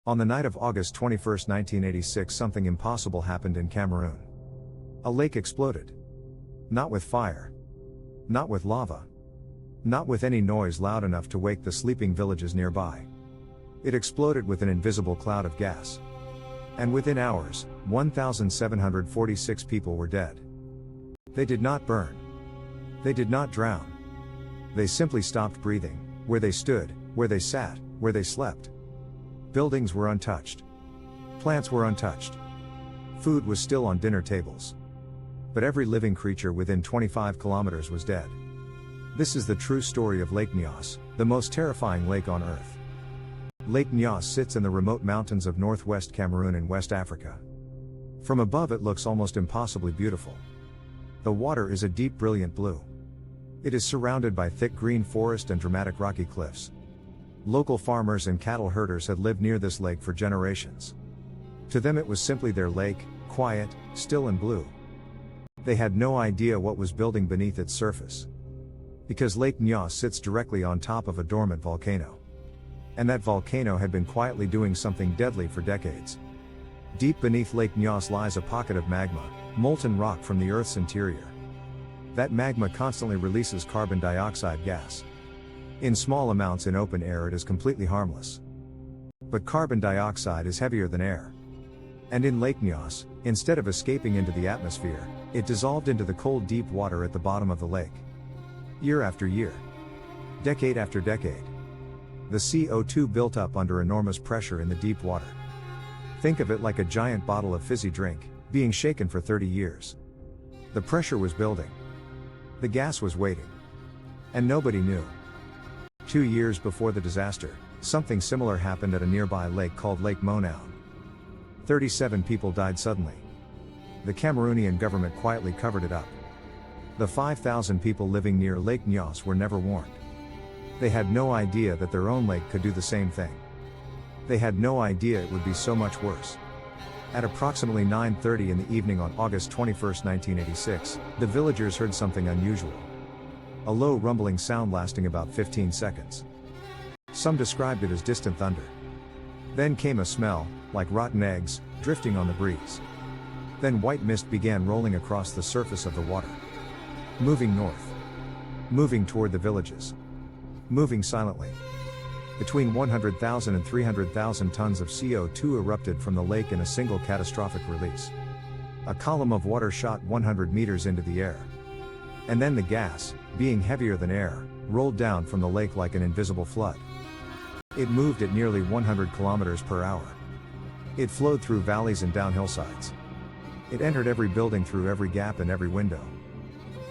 On the night of August 21, 1986, something impossible happened in Cameroon. A lake exploded. Not with fire. Not with lava. Not with any noise loud enough to wake the sleeping villages nearby. It exploded with an invisible cloud of gas. And within hours, 1,746 people were dead. They did not burn. They did not drown. They simply stopped breathing, where they stood, where they sat, where they slept. Buildings were untouched. Plants were untouched. Food was still on dinner tables. But every living creature within 25 kilometers was dead. This is the true story of Lake Nyos, the most terrifying lake on Earth. Lake Nyos sits in the remote mountains of northwest Cameroon in West Africa. From above it looks almost impossibly beautiful. The water is a deep brilliant blue. It is surrounded by thick green forest and dramatic rocky cliffs. Local farmers and cattle herders had lived near this lake for generations. To them it was simply their lake, quiet, still and blue. They had no idea what was building beneath its surface. Because Lake Nyos sits directly on top of a dormant volcano. And that volcano had been quietly doing something deadly for decades. Deep beneath Lake Nyos lies a pocket of magma, molten rock from the Earth's interior. That magma constantly releases carbon dioxide gas. In small amounts in open air it is completely harmless. But carbon dioxide is heavier than air. And in Lake Nyos, instead of escaping into the atmosphere, it dissolved into the cold deep water at the bottom of the lake. Year after year. Decade after decade. The CO2 built up under enormous pressure in the deep water. Think of it like a giant bottle of fizzy drink, being shaken for 30 years. The pressure was building. The gas was waiting. And nobody knew. 2 years before the disaster, something similar happened at a nearby lake called Lake Nyos. 37 people died suddenly. The Cameroonian government quietly covered it up. The 5,000 people living near Lake Nyos were never warned. They had no idea that their own lake could do the same thing. They had no idea it would be so much worse. At approximately 9:30 in the evening on August 21, 1986, the villagers heard something unusual. A low rumbling sound lasting about 15 seconds. Some described it as distant thunder. Then came a smell, like rotten eggs, drifting on the breeze. Then white mist began rolling across the surface of the water. Moving north. Moving toward the villages. Moving silently. Between 100,000 and 300,000 tons of CO2 erupted from the lake in a single catastrophic release. A column of water shot 100 meters into the air. And then the gas, being heavier than air, rolled down from the lake like an invisible flood. It moved at nearly 100 kilometers per hour. It flowed through valleys and down hillsides. It entered every building through every gap and every window.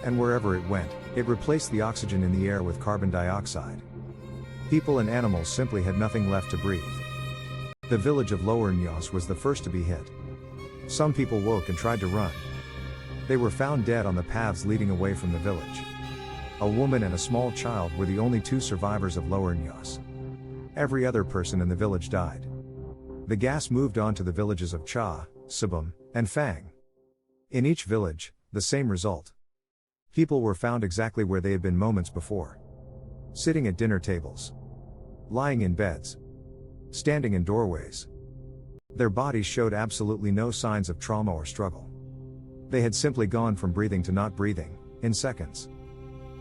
And wherever it went, it replaced the oxygen in the air with carbon dioxide. People and animals simply had nothing left to breathe. The village of Lower Nyos was the first to be hit. Some people woke and tried to run. They were found dead on the paths leading away from the village. A woman and a small child were the only two survivors of Lower Nyos. Every other person in the village died. The gas moved on to the villages of Cha, Sibum, and Fang. In each village, the same result. People were found exactly where they had been moments before. Sitting at dinner tables. Lying in beds. Standing in doorways. Their bodies showed absolutely no signs of trauma or struggle. They had simply gone from breathing to not breathing, in seconds.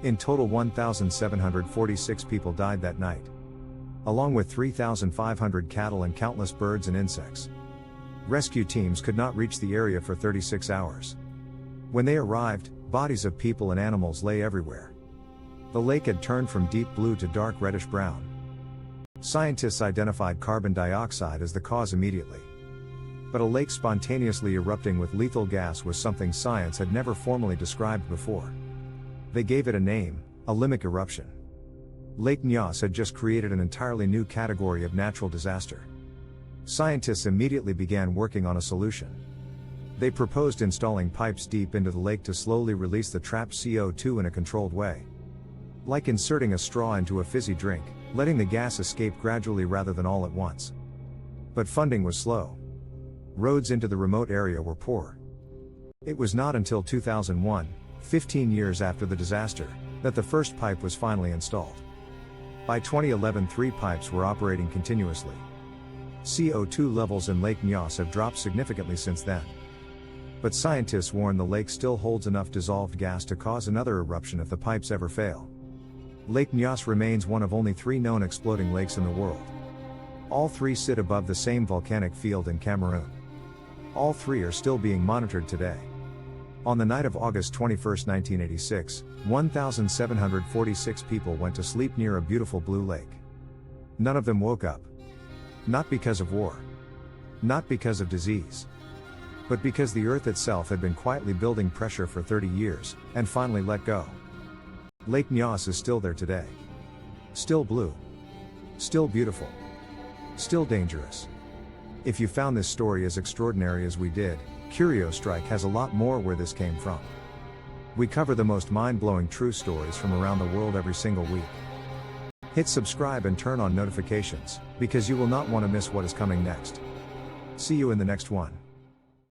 In total 1,746 people died that night. Along with 3,500 cattle and countless birds and insects. Rescue teams could not reach the area for 36 hours. When they arrived, bodies of people and animals lay everywhere. The lake had turned from deep blue to dark reddish brown. Scientists identified carbon dioxide as the cause immediately. But a lake spontaneously erupting with lethal gas was something science had never formally described before. They gave it a name, a Limnic eruption. Lake Nyos had just created an entirely new category of natural disaster. Scientists immediately began working on a solution. They proposed installing pipes deep into the lake to slowly release the trapped CO2 in a controlled way. Like inserting a straw into a fizzy drink, letting the gas escape gradually rather than all at once. But funding was slow. Roads into the remote area were poor. It was not until 2001, 15 years after the disaster, that the first pipe was finally installed. By 2011, 3 pipes were operating continuously. CO2 levels in Lake Nyos have dropped significantly since then. But scientists warn the lake still holds enough dissolved gas to cause another eruption if the pipes ever fail. Lake Nyos remains one of only 3 known exploding lakes in the world. All 3 sit above the same volcanic field in Cameroon. All 3 are still being monitored today. On the night of August 21, 1986, 1,746 people went to sleep near a beautiful blue lake. None of them woke up. Not because of war. Not because of disease. But because the earth itself had been quietly building pressure for 30 years, and finally let go. Lake Nyos is still there today. Still blue. Still beautiful. Still dangerous. If you found this story as extraordinary as we did, Curio Strike has a lot more where this came from. We cover the most mind-blowing true stories from around the world every single week. Hit subscribe and turn on notifications, because you will not want to miss what is coming next. See you in the next one.